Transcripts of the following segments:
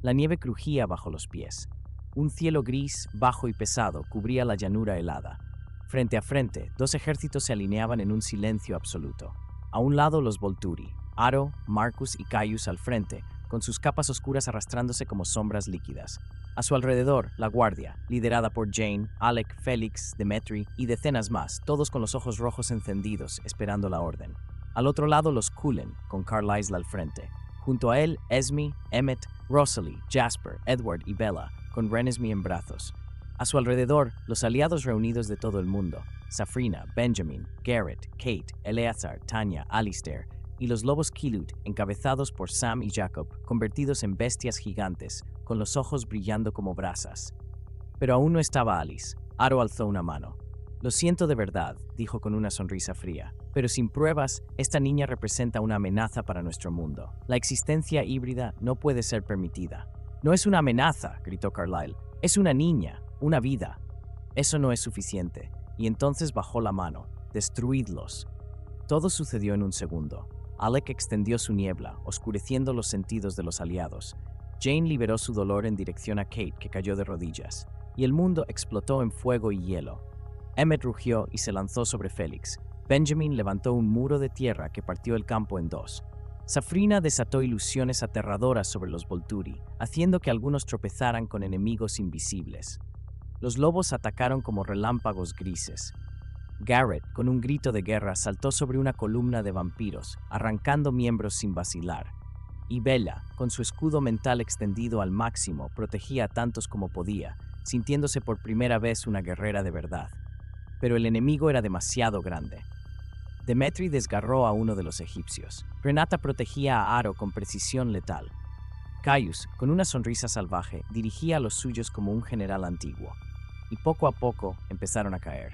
La nieve crujía bajo los pies. Un cielo gris, bajo y pesado cubría la llanura helada. Frente a frente, dos ejércitos se alineaban en un silencio absoluto. A un lado los Volturi, Aro, Marcus y Caius al frente, con sus capas oscuras arrastrándose como sombras líquidas. A su alrededor, la guardia, liderada por Jane, Alec, Félix, Demetri y decenas más, todos con los ojos rojos encendidos, esperando la orden. Al otro lado los Cullen, con Carlisle al frente. Junto a él, Esme, Emmett, Rosalie, Jasper, Edward y Bella, con Renesmee en brazos. A su alrededor, los aliados reunidos de todo el mundo, Safrina, Benjamin, Garrett, Kate, Eleazar, Tanya, Alistair, y los lobos Kilut, encabezados por Sam y Jacob, convertidos en bestias gigantes, con los ojos brillando como brasas. Pero aún no estaba Alice. Aro alzó una mano. «Lo siento de verdad», dijo con una sonrisa fría, «pero sin pruebas, esta niña representa una amenaza para nuestro mundo. La existencia híbrida no puede ser permitida». «No es una amenaza», gritó Carlisle. «Es una niña, una vida». «Eso no es suficiente». Y entonces bajó la mano. «Destruidlos». Todo sucedió en un segundo. Alec extendió su niebla, oscureciendo los sentidos de los aliados. Jane liberó su dolor en dirección a Kate, que cayó de rodillas, y el mundo explotó en fuego y hielo. Emmett rugió y se lanzó sobre Félix. Benjamin levantó un muro de tierra que partió el campo en dos. Safrina desató ilusiones aterradoras sobre los Volturi, haciendo que algunos tropezaran con enemigos invisibles. Los lobos atacaron como relámpagos grises. Garrett, con un grito de guerra, saltó sobre una columna de vampiros, arrancando miembros sin vacilar. Y Bella, con su escudo mental extendido al máximo, protegía a tantos como podía, sintiéndose por primera vez una guerrera de verdad. Pero el enemigo era demasiado grande. Demetri desgarró a uno de los egipcios. Renata protegía a Aro con precisión letal. Caius, con una sonrisa salvaje, dirigía a los suyos como un general antiguo. Y poco a poco empezaron a caer.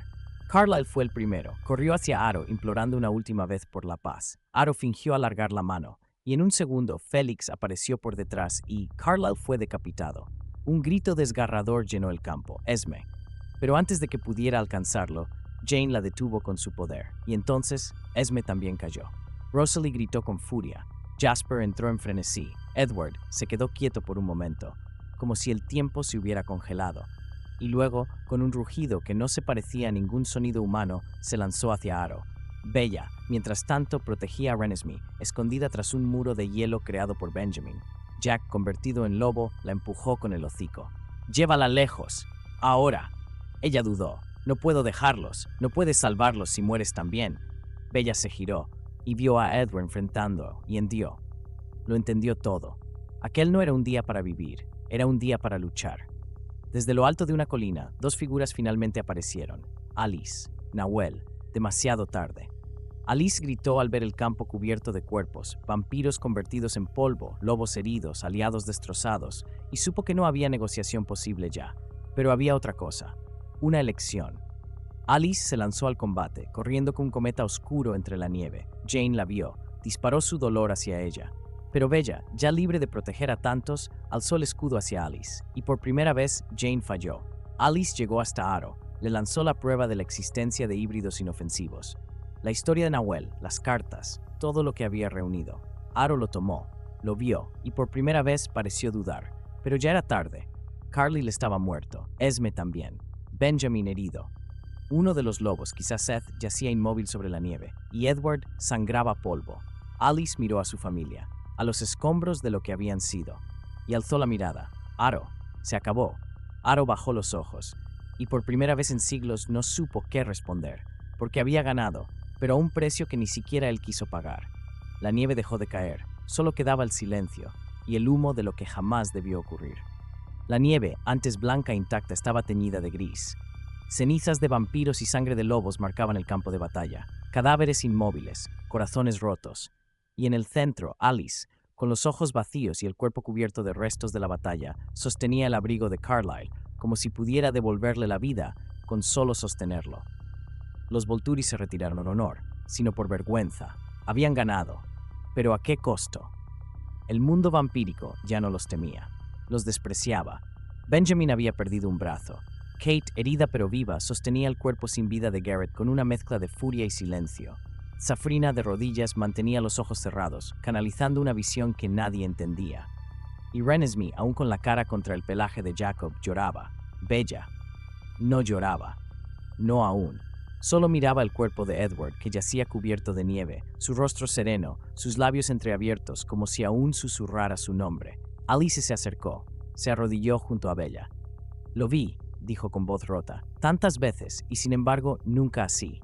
Carlisle fue el primero. Corrió hacia Aro, implorando una última vez por la paz. Aro fingió alargar la mano, y en un segundo Félix apareció por detrás y Carlisle fue decapitado. Un grito desgarrador llenó el campo. Esme. Pero antes de que pudiera alcanzarlo, Jane la detuvo con su poder, y entonces Esme también cayó. Rosalie gritó con furia. Jasper entró en frenesí. Edward se quedó quieto por un momento, como si el tiempo se hubiera congelado. Y luego, con un rugido que no se parecía a ningún sonido humano, se lanzó hacia Aro. Bella, mientras tanto, protegía a Renesmee, escondida tras un muro de hielo creado por Benjamin. Jack, convertido en lobo, la empujó con el hocico. «¡Llévala lejos! ¡Ahora!». Ella dudó. «No puedo dejarlos. No puedes salvarlos si mueres también». Bella se giró y vio a Edward enfrentando y hendió. Lo entendió todo. Aquel no era un día para vivir, era un día para luchar. Desde lo alto de una colina, dos figuras finalmente aparecieron. Alice, Nahuel, demasiado tarde. Alice gritó al ver el campo cubierto de cuerpos, vampiros convertidos en polvo, lobos heridos, aliados destrozados, y supo que no había negociación posible ya. Pero había otra cosa, una elección. Alice se lanzó al combate, corriendo con un cometa oscuro entre la nieve. Jane la vio, disparó su dolor hacia ella. Pero Bella, ya libre de proteger a tantos, alzó el escudo hacia Alice, y por primera vez Jane falló. Alice llegó hasta Aro, le lanzó la prueba de la existencia de híbridos inofensivos. La historia de Nahuel, las cartas, todo lo que había reunido. Aro lo tomó, lo vio, y por primera vez pareció dudar. Pero ya era tarde. Carlisle estaba muerto, Esme también, Benjamin herido. Uno de los lobos, quizás Seth, yacía inmóvil sobre la nieve, y Edward sangraba polvo. Alice miró a su familia, a los escombros de lo que habían sido, y alzó la mirada. Aro, se acabó. Aro bajó los ojos, y por primera vez en siglos no supo qué responder, porque había ganado, pero a un precio que ni siquiera él quiso pagar. La nieve dejó de caer, solo quedaba el silencio, y el humo de lo que jamás debió ocurrir. La nieve, antes blanca e intacta, estaba teñida de gris. Cenizas de vampiros y sangre de lobos marcaban el campo de batalla, cadáveres inmóviles, corazones rotos. Y en el centro, Alice, con los ojos vacíos y el cuerpo cubierto de restos de la batalla, sostenía el abrigo de Carlisle, como si pudiera devolverle la vida con solo sostenerlo. Los Volturi se retiraron por honor, sino por vergüenza. Habían ganado, pero ¿a qué costo? El mundo vampírico ya no los temía, los despreciaba. Benjamin había perdido un brazo. Kate, herida pero viva, sostenía el cuerpo sin vida de Garrett con una mezcla de furia y silencio. Safrina, de rodillas, mantenía los ojos cerrados, canalizando una visión que nadie entendía. Y Renesmee, aún con la cara contra el pelaje de Jacob, lloraba. Bella no lloraba. No aún. Solo miraba el cuerpo de Edward, que yacía cubierto de nieve, su rostro sereno, sus labios entreabiertos, como si aún susurrara su nombre. Alice se acercó, se arrodilló junto a Bella. «Lo vi», dijo con voz rota, «tantas veces, y sin embargo, nunca así».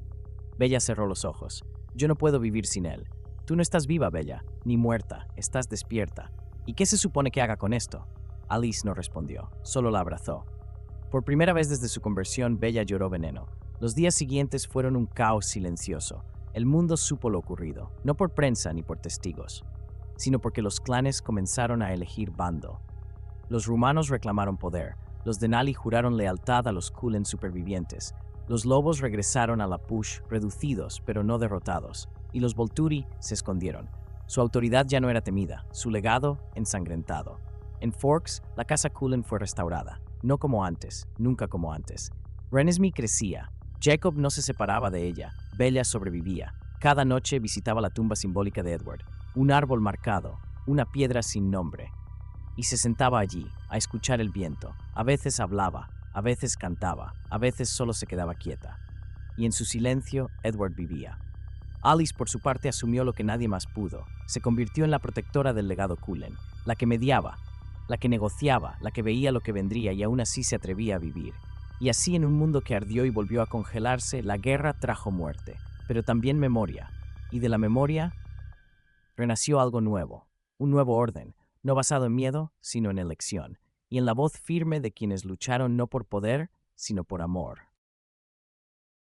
Bella cerró los ojos. «Yo no puedo vivir sin él. Tú no estás viva, Bella, ni muerta, estás despierta. ¿Y qué se supone que haga con esto?» Alice no respondió, solo la abrazó. Por primera vez desde su conversión, Bella lloró veneno. Los días siguientes fueron un caos silencioso. El mundo supo lo ocurrido, no por prensa ni por testigos, sino porque los clanes comenzaron a elegir bando. Los rumanos reclamaron poder, los Denali juraron lealtad a los Cullen supervivientes, los lobos regresaron a la Push reducidos pero no derrotados, y los Volturi se escondieron. Su autoridad ya no era temida, su legado ensangrentado. En Forks, la casa Cullen fue restaurada, no como antes, nunca como antes. Renesmee crecía. Jacob no se separaba de ella. Bella sobrevivía. Cada noche visitaba la tumba simbólica de Edward, un árbol marcado, una piedra sin nombre. Y se sentaba allí, a escuchar el viento. A veces hablaba, a veces cantaba, a veces solo se quedaba quieta. Y en su silencio, Edward vivía. Alice, por su parte, asumió lo que nadie más pudo. Se convirtió en la protectora del legado Cullen, la que mediaba, la que negociaba, la que veía lo que vendría y aún así se atrevía a vivir. Y así, en un mundo que ardió y volvió a congelarse, la guerra trajo muerte, pero también memoria. Y de la memoria renació algo nuevo, un nuevo orden, no basado en miedo, sino en elección, y en la voz firme de quienes lucharon no por poder, sino por amor.